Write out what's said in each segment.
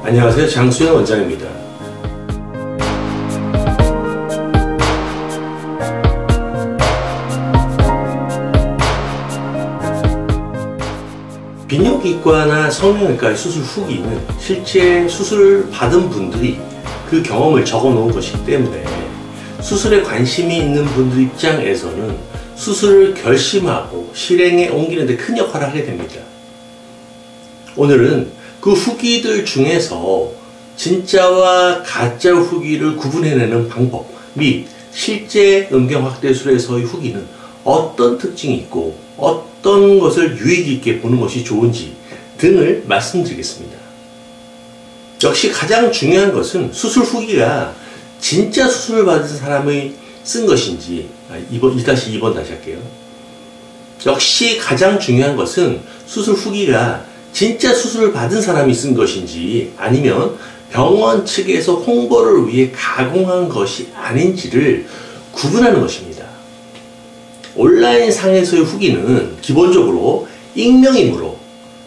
안녕하세요. 장수영 원장입니다. 비뇨기과나 성형외과의 수술 후기는 실제 수술을 받은 분들이 그 경험을 적어 놓은 것이기 때문에 수술에 관심이 있는 분들 입장에서는 수술을 결심하고 실행에 옮기는 데 큰 역할을 하게 됩니다. 오늘은 그 후기들 중에서 진짜와 가짜 후기를 구분해내는 방법 및 실제 음경확대술에서의 후기는 어떤 특징이 있고 어떤 것을 유익 있게 보는 것이 좋은지 등을 말씀드리겠습니다. 역시 가장 중요한 것은 수술 후기가 진짜 수술을 받은 사람이 쓴 것인지 2번 다시 할게요. 역시 가장 중요한 것은 수술 후기가 진짜 수술을 받은 사람이 쓴 것인지 아니면 병원 측에서 홍보를 위해 가공한 것이 아닌지를 구분하는 것입니다. 온라인 상에서의 후기는 기본적으로 익명이므로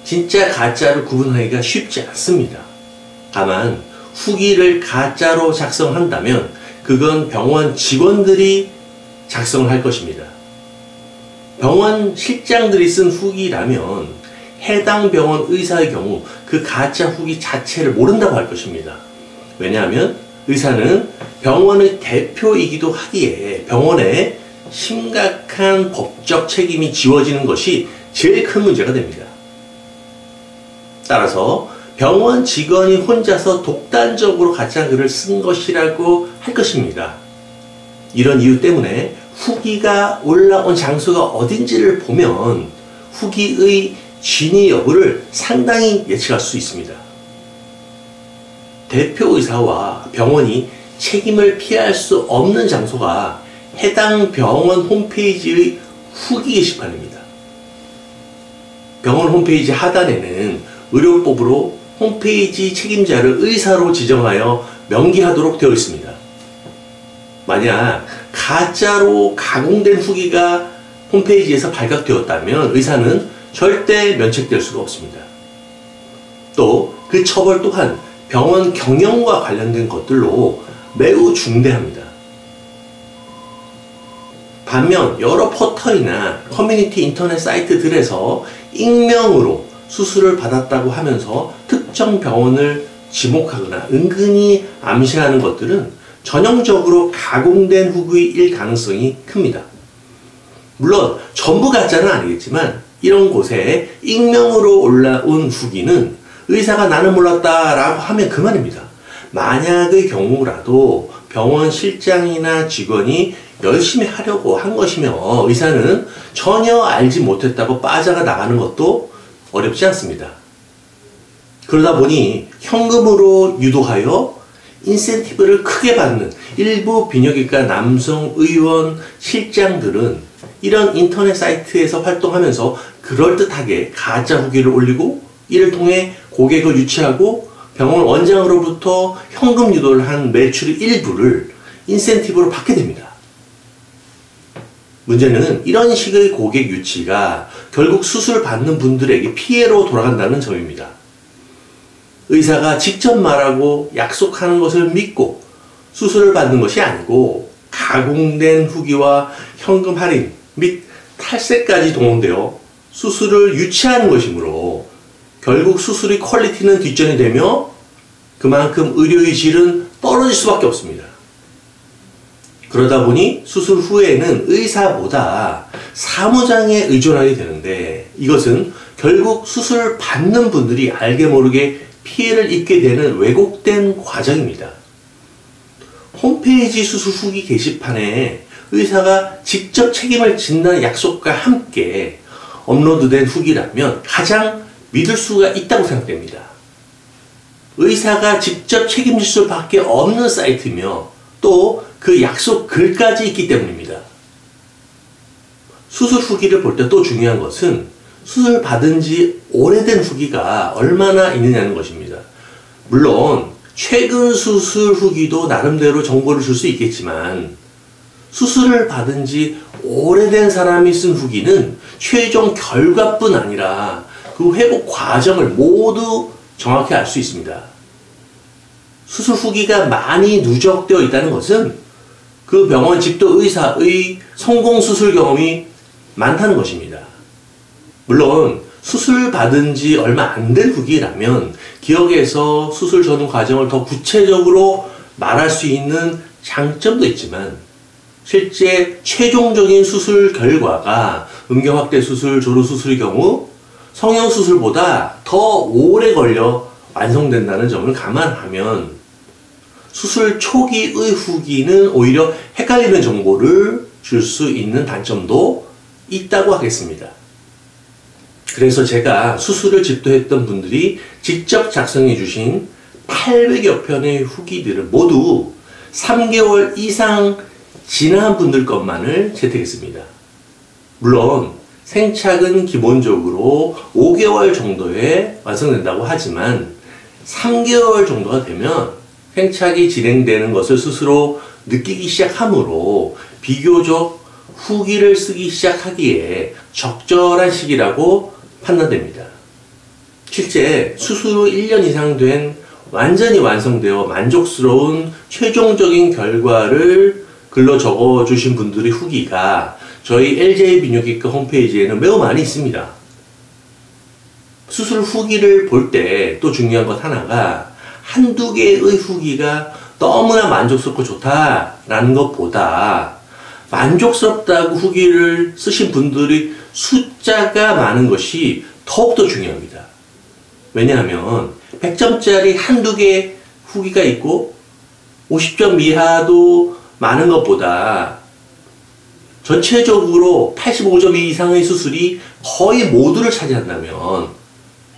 진짜 가짜를 구분하기가 쉽지 않습니다. 다만 후기를 가짜로 작성한다면 그건 병원 직원들이 작성을 할 것입니다. 병원 실장들이 쓴 후기라면 해당 병원 의사의 경우 그 가짜 후기 자체를 모른다고 할 것입니다. 왜냐하면 의사는 병원의 대표이기도 하기에 병원에 심각한 법적 책임이 지워지는 것이 제일 큰 문제가 됩니다. 따라서 병원 직원이 혼자서 독단적으로 가짜글을 쓴 것이라고 할 것입니다. 이런 이유 때문에 후기가 올라온 장소가 어딘지를 보면 후기의 진위 여부를 상당히 예측할 수 있습니다. 대표의사와 병원이 책임을 피할 수 없는 장소가 해당 병원 홈페이지의 후기 게시판입니다. 병원 홈페이지 하단에는 의료법으로 홈페이지 책임자를 의사로 지정하여 명기하도록 되어 있습니다. 만약 가짜로 가공된 후기가 홈페이지에서 발각되었다면 의사는 절대 면책될 수가 없습니다. 또 그 처벌 또한 병원 경영과 관련된 것들로 매우 중대합니다. 반면 여러 포털이나 커뮤니티 인터넷 사이트들에서 익명으로 수술을 받았다고 하면서 특정 병원을 지목하거나 은근히 암시하는 것들은 전형적으로 가공된 후기일 가능성이 큽니다. 물론 전부 가짜는 아니겠지만 이런 곳에 익명으로 올라온 후기는 의사가 나는 몰랐다 라고 하면 그만입니다. 만약의 경우라도 병원 실장이나 직원이 열심히 하려고 한 것이면 의사는 전혀 알지 못했다고 빠져가 나가는 것도 어렵지 않습니다. 그러다 보니 현금으로 유도하여 인센티브를 크게 받는 일부 비뇨기과 남성 의원 실장들은 이런 인터넷 사이트에서 활동하면서 그럴듯하게 가짜 후기를 올리고 이를 통해 고객을 유치하고 병원 원장으로부터 현금 유도를 한 매출의 일부를 인센티브로 받게 됩니다. 문제는 이런 식의 고객 유치가 결국 수술 받는 분들에게 피해로 돌아간다는 점입니다. 의사가 직접 말하고 약속하는 것을 믿고 수술을 받는 것이 아니고 가공된 후기와 현금 할인 및 탈세까지 동원되어 수술을 유치하는 것이므로 결국 수술의 퀄리티는 뒷전이 되며 그만큼 의료의 질은 떨어질 수밖에 없습니다. 그러다 보니 수술 후에는 의사보다 사무장에 의존하게 되는데 이것은 결국 수술을 받는 분들이 알게 모르게 피해를 입게 되는 왜곡된 과정입니다. 홈페이지 수술 후기 게시판에 의사가 직접 책임을 진다는 약속과 함께 업로드된 후기라면 가장 믿을 수가 있다고 생각됩니다. 의사가 직접 책임질 수밖에 없는 사이트며 또 그 약속 글까지 있기 때문입니다. 수술 후기를 볼 때 또 중요한 것은 수술 받은 지 오래된 후기가 얼마나 있느냐는 것입니다. 물론 최근 수술 후기도 나름대로 정보를 줄 수 있겠지만 수술을 받은 지 오래된 사람이 쓴 후기는 최종 결과뿐 아니라 그 회복 과정을 모두 정확히 알 수 있습니다. 수술 후기가 많이 누적되어 있다는 것은 그 병원 집도 의사의 성공 수술 경험이 많다는 것입니다. 물론 수술 받은 지 얼마 안 된 후기라면 기억에서 수술 전후 과정을 더 구체적으로 말할 수 있는 장점도 있지만 실제 최종적인 수술 결과가 음경확대 수술, 조루 수술의 경우 성형 수술보다 더 오래 걸려 완성된다는 점을 감안하면 수술 초기의 후기는 오히려 헷갈리는 정보를 줄 수 있는 단점도 있다고 하겠습니다. 그래서 제가 수술을 집도했던 분들이 직접 작성해 주신 800여 편의 후기들을 모두 3개월 이상 지난 분들 것만을 채택했습니다. 물론 생착은 기본적으로 5개월 정도에 완성된다고 하지만 3개월 정도가 되면 생착이 진행되는 것을 스스로 느끼기 시작하므로 비교적 후기를 쓰기 시작하기에 적절한 시기라고 판단됩니다. 실제 수술 후 1년 이상 된 완전히 완성되어 만족스러운 최종적인 결과를 글로 적어주신 분들의 후기가 저희 LJ 비뇨기과 홈페이지에는 매우 많이 있습니다. 수술 후기를 볼 때 또 중요한 것 하나가 한두 개의 후기가 너무나 만족스럽고 좋다라는 것보다 만족스럽다고 후기를 쓰신 분들이 숫자가 많은 것이 더욱더 중요합니다. 왜냐하면 100점짜리 한두 개 후기가 있고 50점 이하도 많은 것보다 전체적으로 85점 이상의 수술이 거의 모두를 차지한다면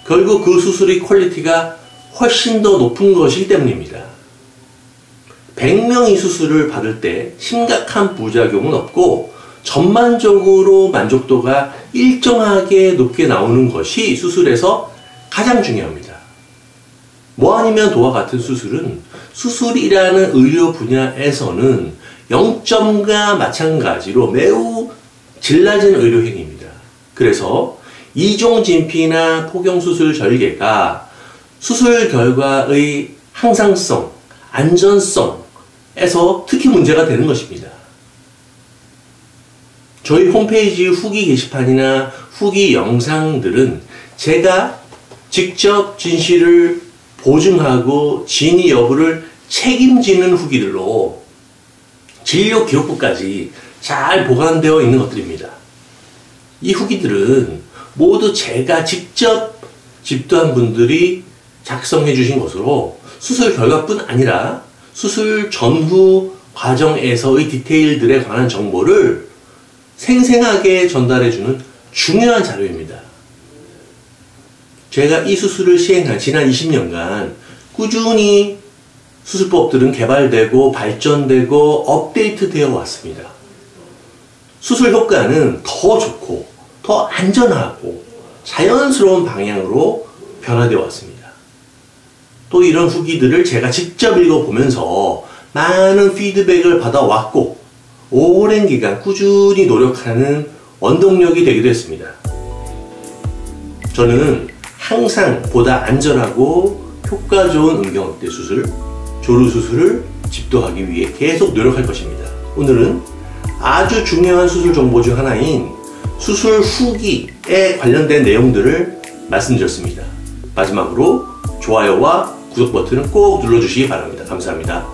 결국 그 수술의 퀄리티가 훨씬 더 높은 것이기 때문입니다. 100명이 수술을 받을 때 심각한 부작용은 없고 전반적으로 만족도가 일정하게 높게 나오는 것이 수술에서 가장 중요합니다. 뭐 아니면 도와 같은 수술은 수술이라는 의료 분야에서는 0점과 마찬가지로 매우 질 낮은 의료 행위입니다. 그래서 이종 진피나 포경수술 절개가 수술 결과의 항상성, 안전성에서 특히 문제가 되는 것입니다. 저희 홈페이지 후기 게시판이나 후기 영상들은 제가 직접 진실을 보증하고 진위 여부를 책임지는 후기들로 진료 기록부까지 잘 보관되어 있는 것들입니다. 이 후기들은 모두 제가 직접 집도한 분들이 작성해 주신 것으로 수술 결과뿐 아니라 수술 전후 과정에서의 디테일들에 관한 정보를 생생하게 전달해주는 중요한 자료입니다. 제가 이 수술을 시행한 지난 20년간 꾸준히 수술법들은 개발되고 발전되고 업데이트되어 왔습니다. 수술 효과는 더 좋고 더 안전하고 자연스러운 방향으로 변화되어 왔습니다. 또 이런 후기들을 제가 직접 읽어보면서 많은 피드백을 받아왔고 오랜 기간 꾸준히 노력하는 원동력이 되기도 했습니다. 저는 항상 보다 안전하고 효과 좋은 음경확대 수술, 조루 수술을 집도하기 위해 계속 노력할 것입니다. 오늘은 아주 중요한 수술 정보 중 하나인 수술 후기에 관련된 내용들을 말씀드렸습니다. 마지막으로 좋아요와 구독 버튼을 꼭 눌러주시기 바랍니다. 감사합니다.